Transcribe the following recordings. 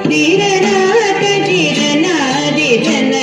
ಧೀರನಾಥ ಧೀರನಾದಿರನ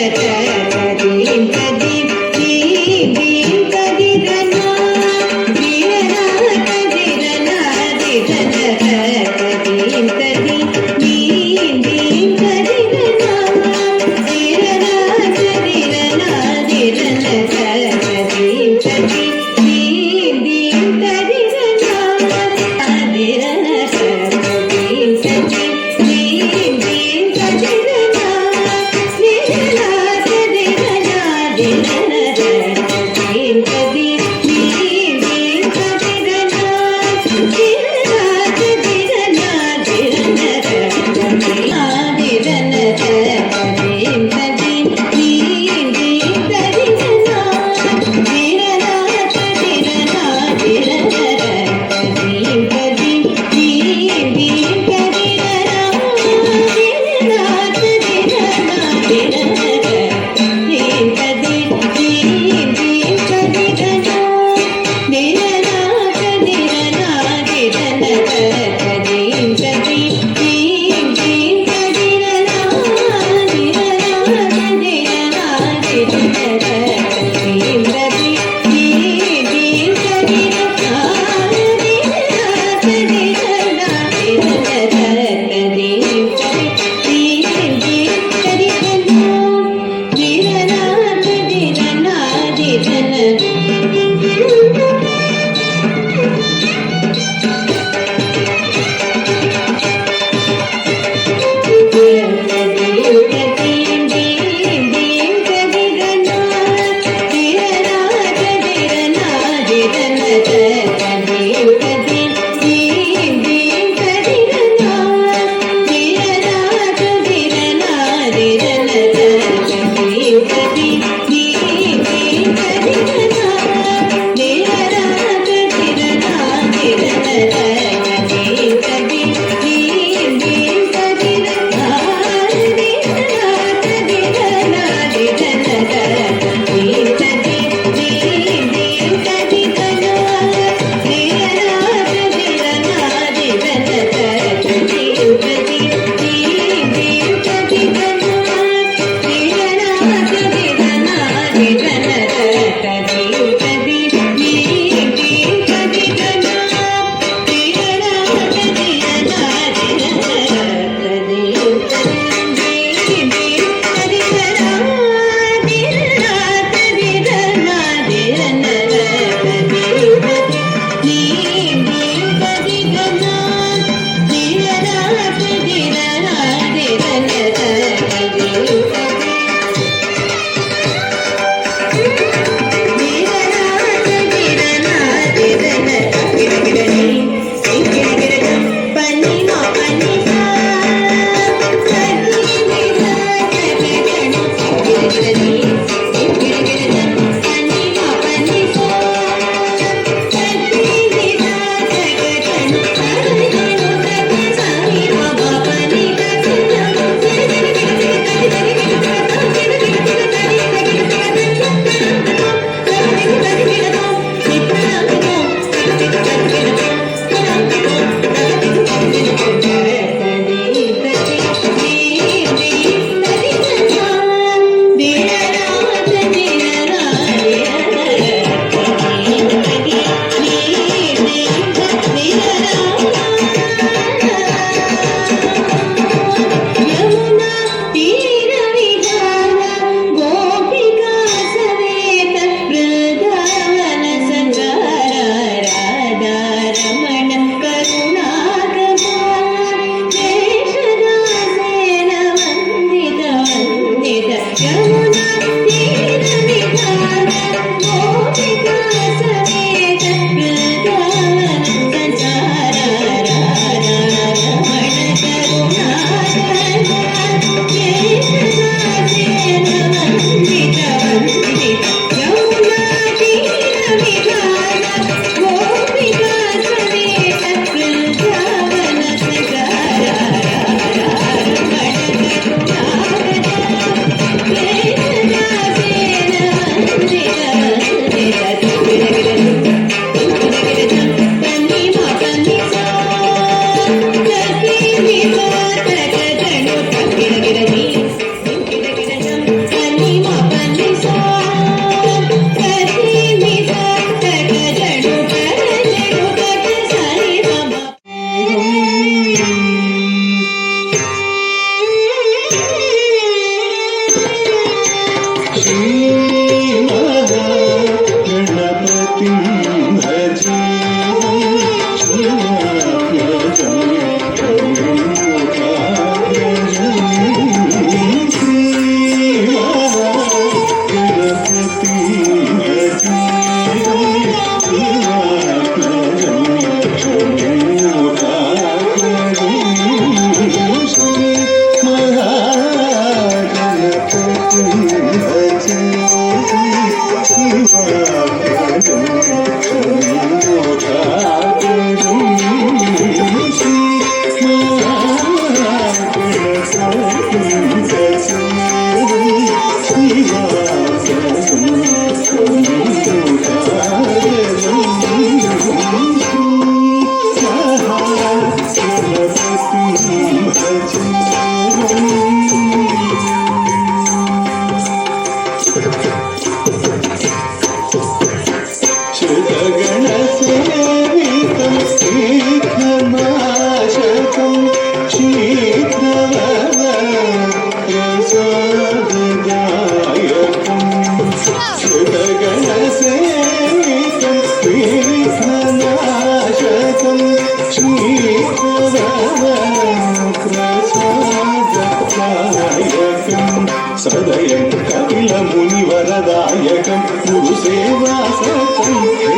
సదయం కపిల మునివరదాయకం గురు సేవా సతం శ్రీ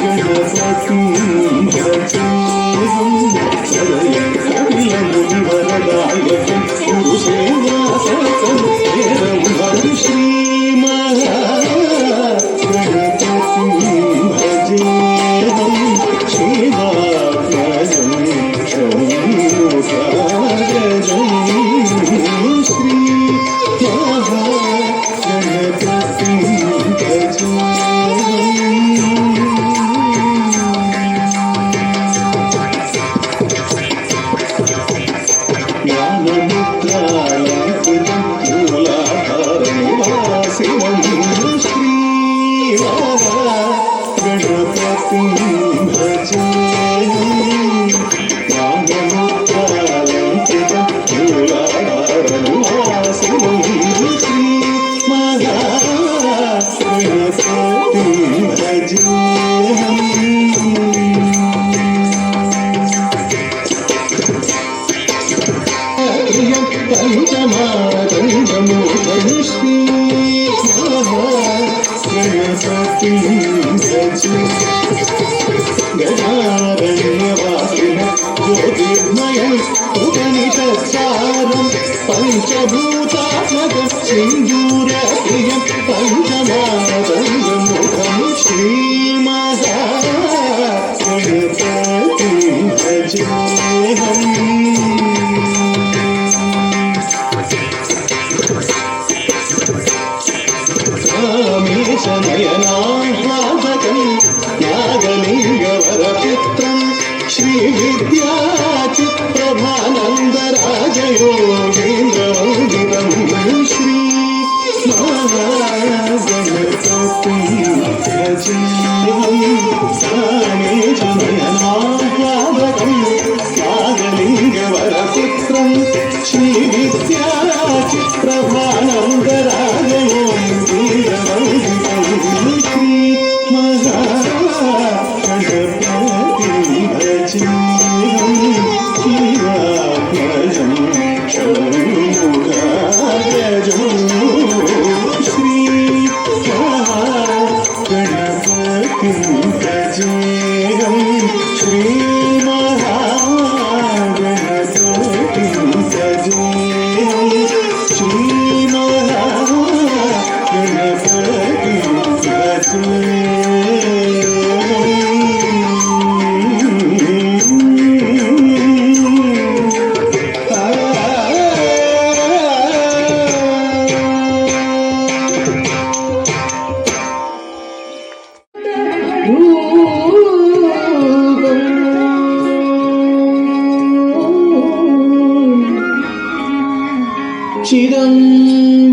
గణపతి సదయం కపిల మునివరదాయకం గురు సేవా సతం శ్రీ పంచభూతాత్మకం సింధూరప్రియం పంచమాతంగముఖం శ్రీ మహాగణపతి భజేహం. రామేశనయనాహ్లాదకం నాగలింగవరపుత్రం శ్రీ విద్యాచిత్ప్రభానందరాజయోగేంద్రవందితం శ్రీ మహాగణపతి భజేహం. రామేశనయనాహ్లాదకం నాగలింగవరపుత్రం శ్రీ విద్యాచిత్ప్రభానందరాజయోగేంద్రవందితం శ్రీ మహాగణపతి భజేహం. శివాత్మజం షణ్ముఖాగ్రజం శ్రీ మహాగణపతి భజేహం. శ్రీ మహాగణపతి భజేహం. శ్రీ మహాగణపతి భజేహం.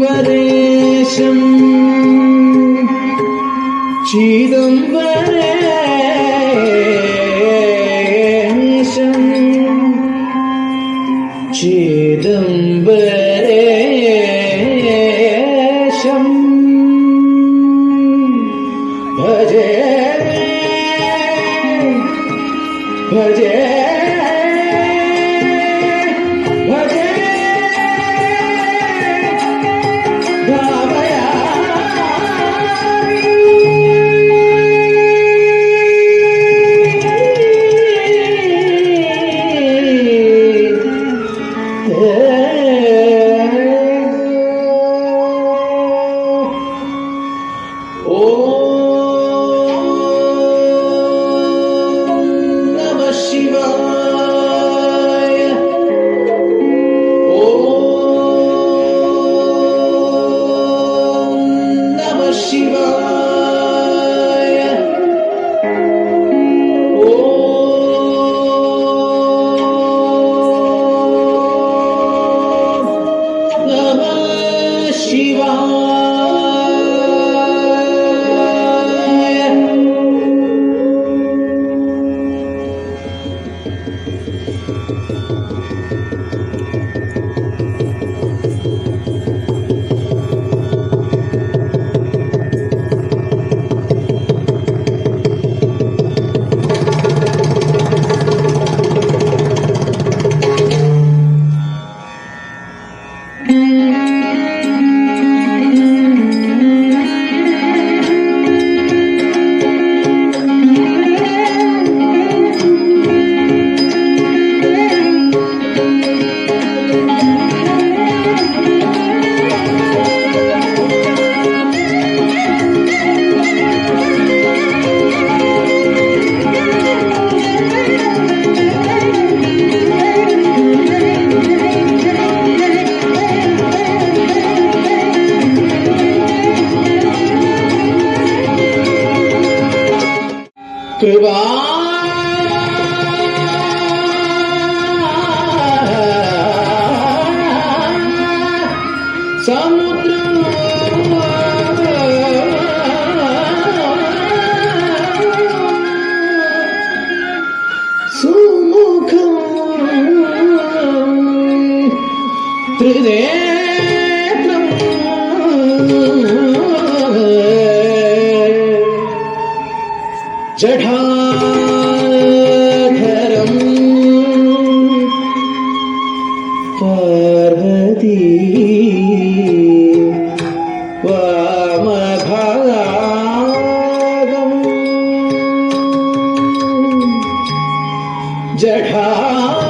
చిదంబరేశం చిదంబరేశం చిదంబరేశం భజే భజే Shiva जठाधर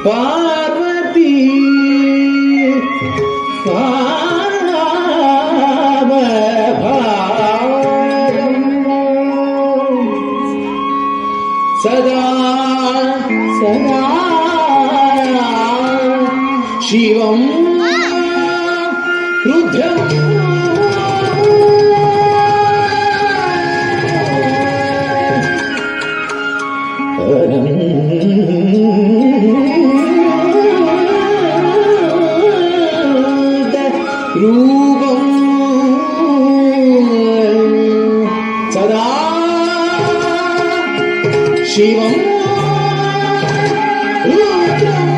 पार्वती सदा सदा शिवं रुद्रम् रूपं सदा शिवं रुद्रम्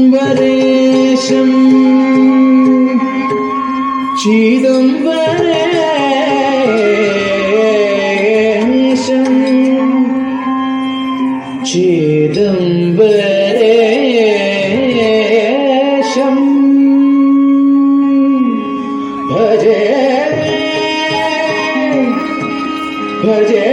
चिदंबरेशं चिदंबरेशं चिदंबरेशं भजे भजे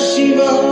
Shiva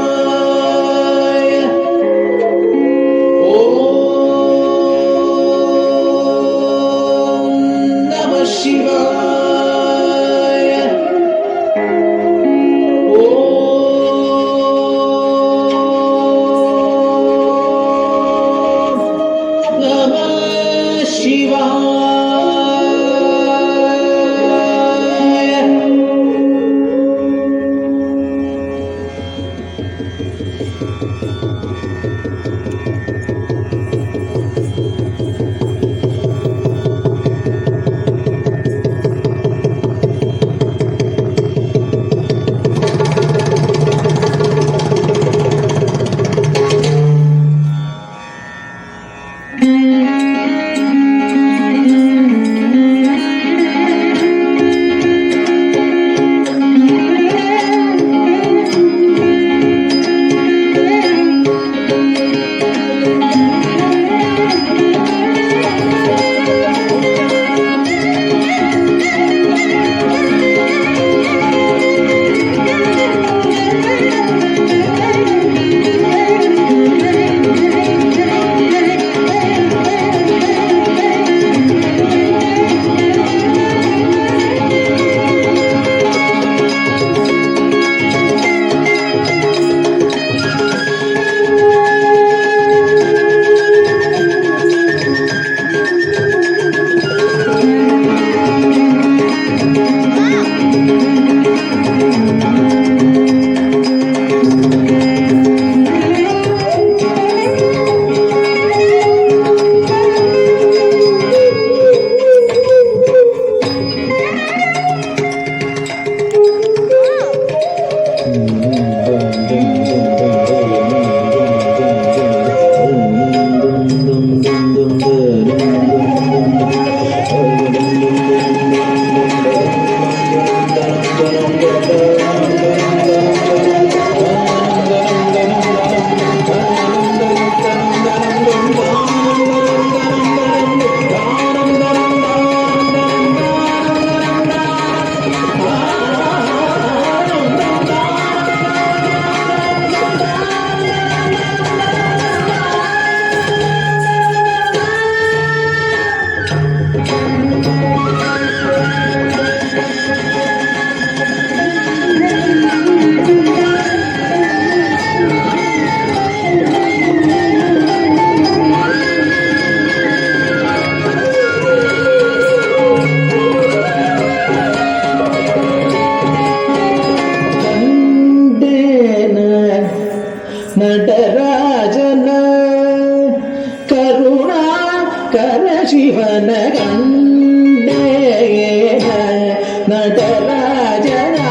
நடராஜனா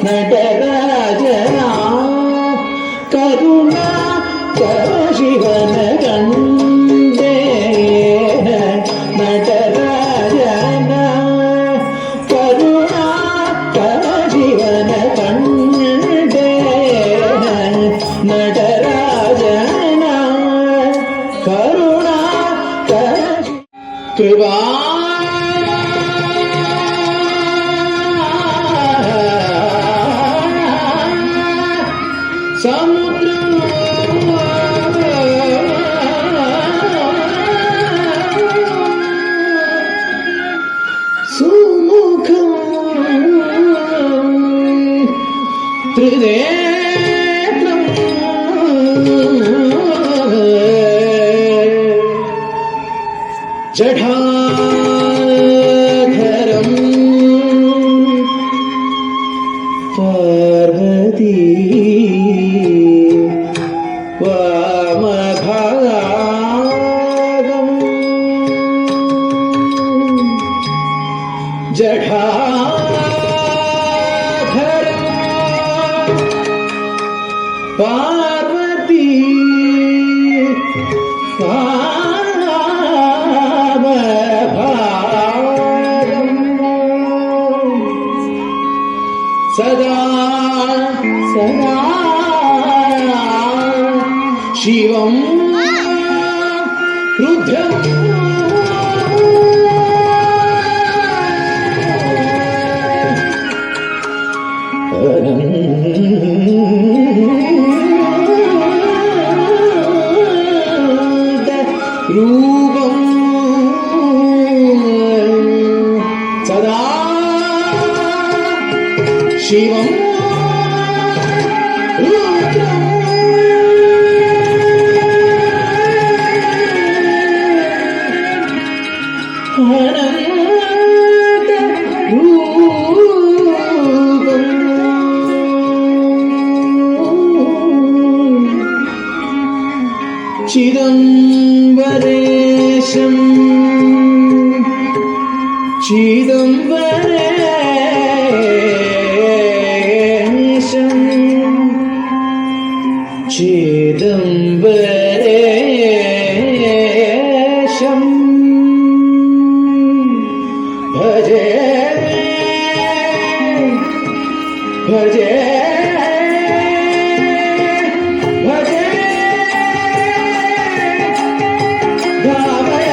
நடராஜனா கருணா ಶಿವನ ಕಂಡೆ நடராஜನ ಕರುಣಾ ಶಿವನ ಕಂಡೆ நடராಜನ ಕರುಣಾ ಕೃಪಾ ಸಮುದ್ರ ಸುಮುಖಂ ತ್ರಿನೇತ್ರಂ ಜಠಾಧರಂ ಪಾರ್ವತಿ ವಾಮಭಾಗಂ ಜಠಾಧರಂ ಪಾರ್ವತಿ ವಾಮಭಾಗಂ ಸದಾ ಸದಾ ಶಿವಂ ರುದ್ರಂ ರೂಪಂ ಸದಾ ಶಿವಂ ರುದ್ರಂ ಅನಂತ ರೂಪಂ ಚಿದಂಬರೇಶಂ ಚಿದಂಬರೇಶಂ ಚಿದಂಬರೇಶಂ ಭಜೆ ಭಜೆ ಭಜೆ ಧಾಮಯ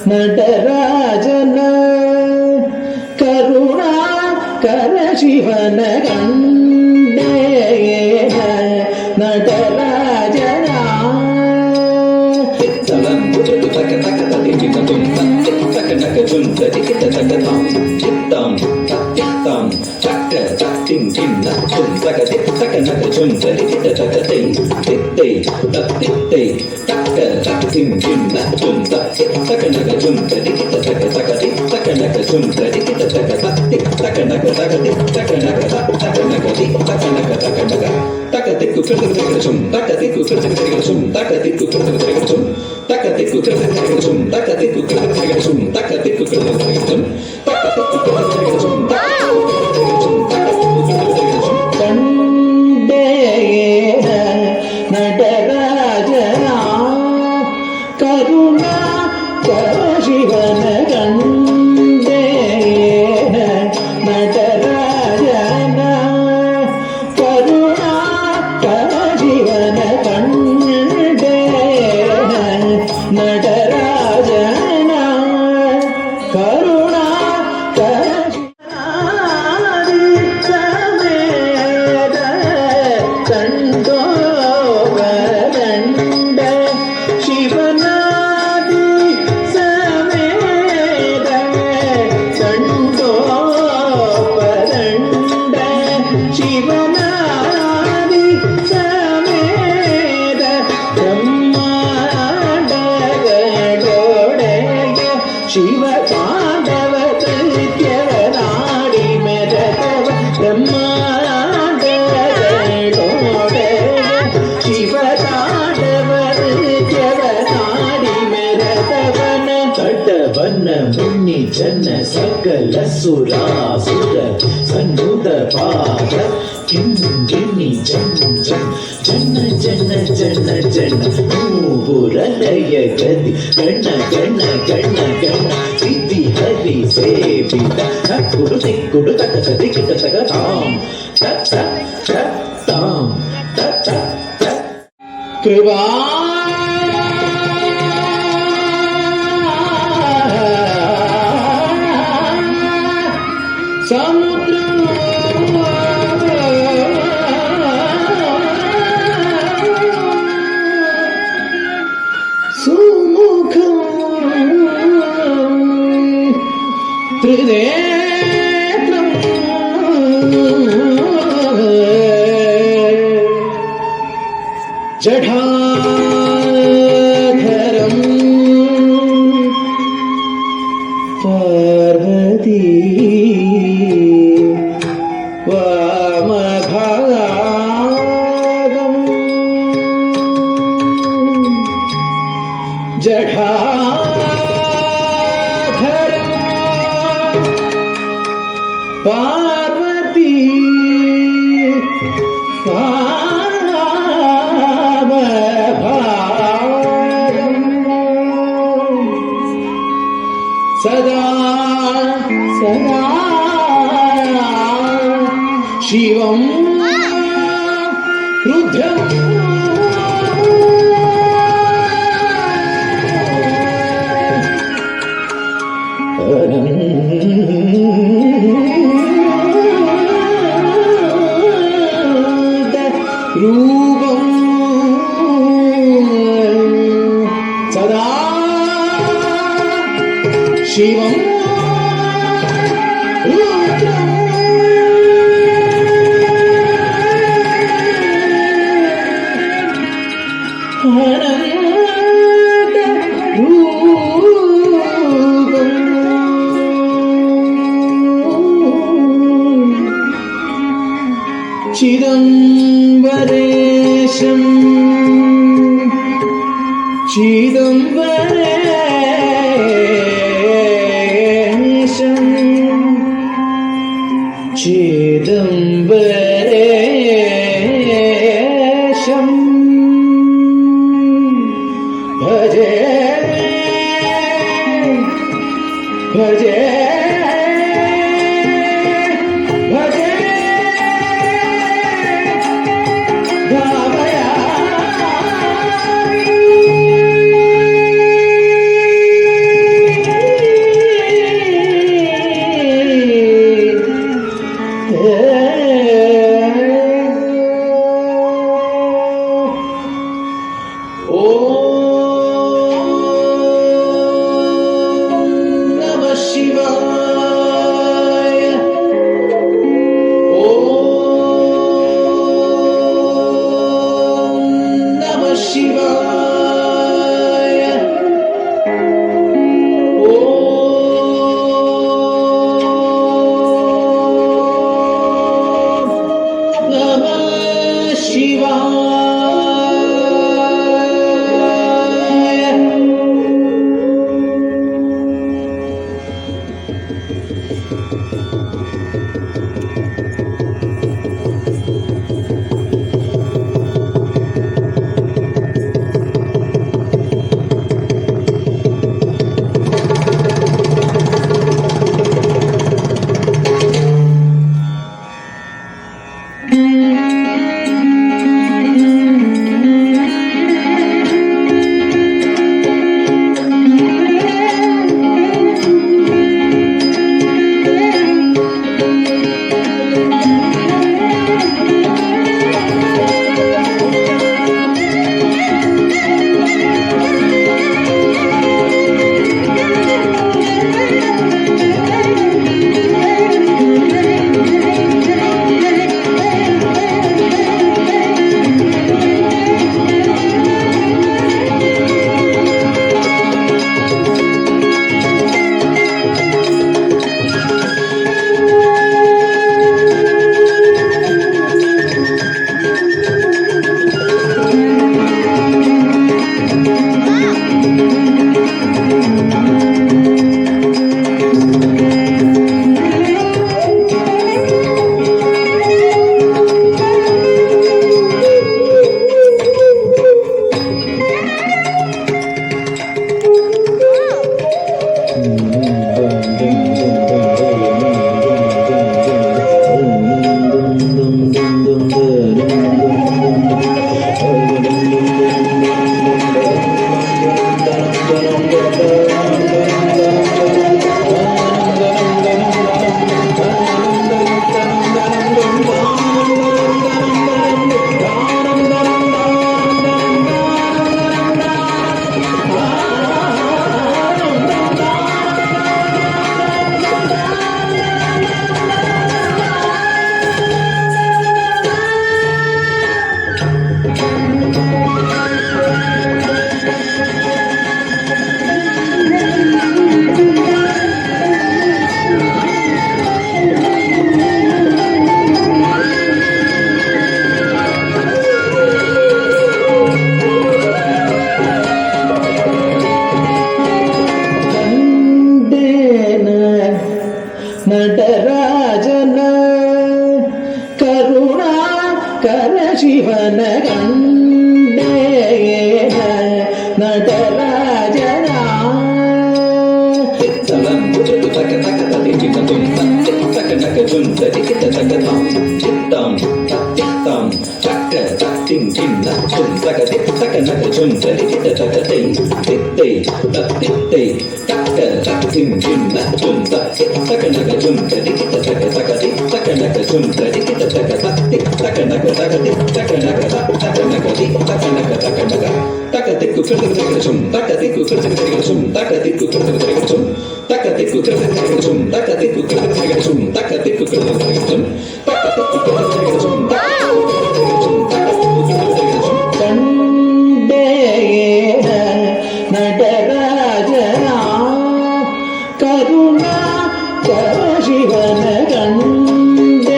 நடராஜன கருணா கர சிவன கண்டேன நடராஜனா தலம் புஜடு தக்க தக்க தத்தி கிட்டம் தத்தி தக்க தக்க ஜும் தத்தி கிட்ட தக்க தாம் கிட்டம் தத்தி தாம் தக்க தத்தின் கிண்ண ஜும் தக்க திக் தக்க நக்க ஜும் தத்தி கிட்ட தக்க தை தித்தை தத்தித்தை தக்க தத்தின் கிண்ண ஜும் தத்தி தக்க நக்க ஜும் தத்தி கிட்ட தக்க தக்க திக் தக்க நக்க ஜும் தத்தி கிட்ட தக்க தத்தி தக்க நக்க தக்க திக் தக்க நக்க தக்க நக்க திக் தக்க நக்க தக்க நக்க தக்க திக்கு கிட்ட தக்க ஜும் தக்க திக்கு கிட்ட தக்க ஜும் தக்க திக்கு கிட்ட தக்க ஜும் தக்க திக்கு கிட்ட தக்க ஜும் தக்க திக்கு கிட்ட தக்க ஜும் தக்க திக்கு கிட்ட தக்க ஜும் தக்க திக்கு கிட்ட தக்க ஜும் கண்டேன நடராஜனா கருணா கர சிவன கண்டேன நடராஜனா கருணா கர சிவன கண்டேன நடராஜனா கருணா கர ಶಿವ ತಾಂಡವ ಕೃತ್ಯವ ನಾಡಿ ಮೆರತವ ಬ್ರಹ್ಮಾಂಡಗಳೋಡೆ ಶಿವ ತಾಂಡವ ಕೃತ್ಯವ ನಾಡಿ ಮೆರತವನ ತಡ್ಡವನ್ನ ಮುನ್ನಿ ಜನ ಸಕಲ ಸುರಾಸುರ ಸನ್ನುದ ಪಾದ ಕಿಂಗಿಣಿ ಜನ್ ಜನ್ ಜನ ಜನ ಜನ ಜನ ಮೂರಲಯ ಗದಿ ಗಣ ಗಣ ಗಣ ಗಣ ಸಿದ್ಧಿ ಹರಿ ಸೇವಿತ ನಕ್ಕುಡು ತಿಕ್ಕುಡು ತಕ ತದಿ ಕಿಟ ತಕ ತಾಂ ತತ್ ತತ್ ತಾಂ ತತ್ ತತ್ ಕೃಪಾ ಸಮುದ್ರ ಸುಮುಖಂ ತ್ರಿನೇತ್ರಂ ಜಠಾಧರಂ ಪಾರ್ವತಿ ವಾಮಭಾಗಂ ಜಠಾಧರಂ ಪಾರ್ವತಿ ವಾಮಭಾಗಂ ಸದಾ ಸದಾ ಶಿವಂ ರುದ್ರಂ ರೂಪಂ ಸದಾ ಶಿವಂ ರುದ್ರಂ ಅನಂತ ರೂಪಂ ಚಿದಂಬರೇಶಂ ಚಿದಂಬರೇಶಂ ಚಿದಂಬರೇಶಂ ಭಜೆ ಭಜೆ ಭಜೆ ಭಾವಯ நடராஜனா Salam budu taka taka tadi kita tum taka taka tum tadi kita taka tam tam tam taka tak ting ting nak tum taka taka naka tum tadi kita taka tei tei tak tei taka tak ting ting nak tum taka naka tum tadi kita taka taka naka tum tadi kita taka taka naka taka naka taka naka taka tiku kerja tum taka tiku kerja tum taka tiku kerja tum takatiku kerajaan takatiku kerajaan takatiku kerajaan takatiku kerajaan ಕಂಡೇನ ನಟರಾಜನ ಕರುಣಾ ಶಿವನ ಕಂಡೇನ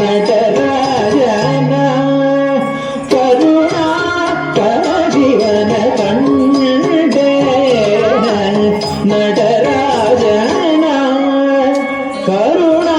ನಟರಾಜನ ಕರುಣಾ ಶಿವನ ಕಂಡೇನ நடராஜன கருணா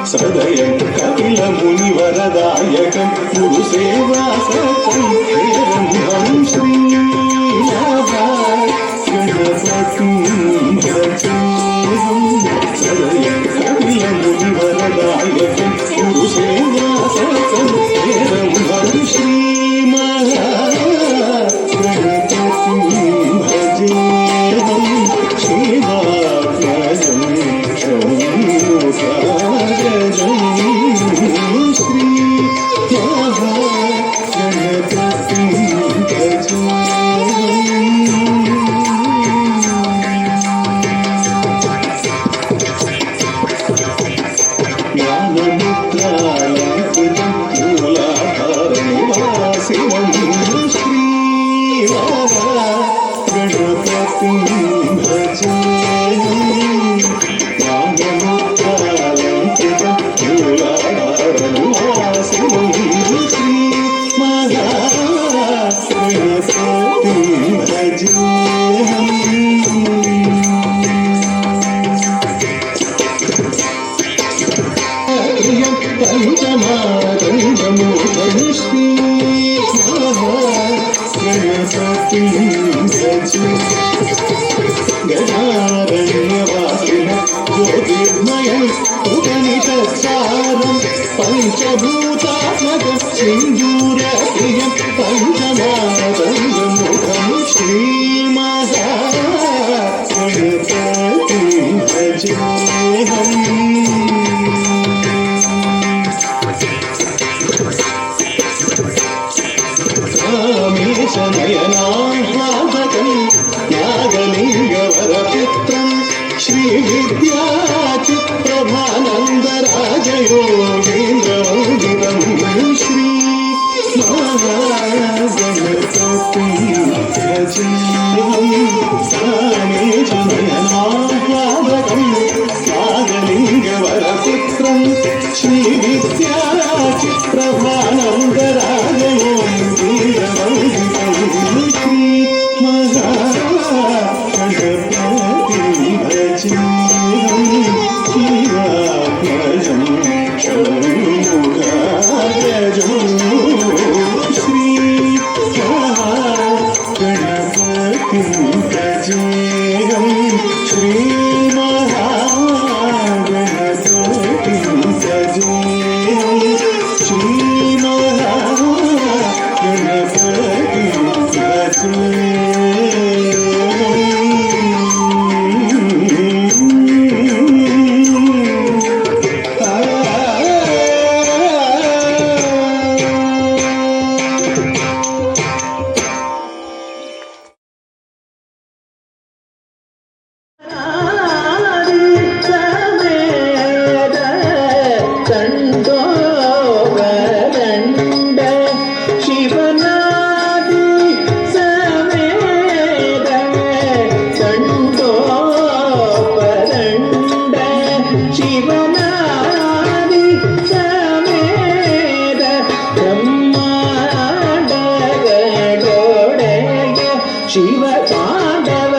సదయం కపిల ముని వరదాయకం గురు సేవా సత్యం శ్రీ గణపతి సదయం కపిల ముని వరదాయకం గురు సేవా సత్యం శ్రీ పంచభూతాత్మకం సింధూరప్రియం పంచమాతంగముఖం శ్రీ మహాగణపతి భజేహం నయనాహ్లాదకం నాగలింగవరపుత్రం శ్రీ విద్యాచిత్ప్రభానందరాజయోగీంద్రవందితం శ్రీ మహాగణపతి భజేహం నయనాహ్లాదకం నాగలింగవరపుత్రం శ్రీ విద్యాచిత్ప్రభానందరాజయోగీంద్రవందితం శ్రీ మహాగణపతి భజేహం శివాత్మజం షణ్ముఖార్యజం శ్రీ మహాగణపతి భజేహం శ్రీ మహాగణపతి భజేహం శ్రీ మహాగణపతి భజేహం ಶಿವ ತಾಂಡವ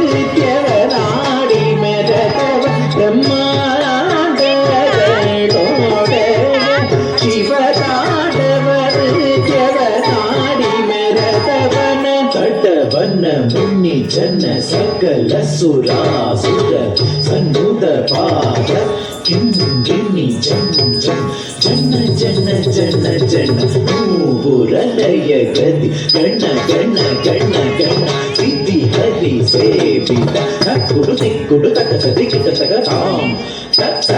ನೃತ್ಯವನಾಡಿ ಮೆರತವ ಬ್ರಹ್ಮಾಂಡಗಳೋಡೆ ಶಿವ ತಾಂಡವ ನೃತ್ಯವನಾಡಿ ಮೆರತವನ ತಡ್ಡವನ್ನ ಮುನ್ನಿ ಜನ ಸಕಲ ಸುರಾಸುರ ಸನ್ನುದ ಪಾದ ಕಿಂಗಿಣಿ ಜನ್ ಜನ್ ಜನ ಜನ ಜನ ಜನ ಮೂಹುರಲಯ ಗದಿ ಗಣ ಗಣ ಗಣ ಗಣ ಸಿದ್ಧಿ ಹರಿ ಸೇವಿತ ನಕ್ಕುಡು ತಿಕ್ಕುಡು ತಕ ತದಿ ಕಿಟ ತಕ ತಾಂ ತಕ್ಕ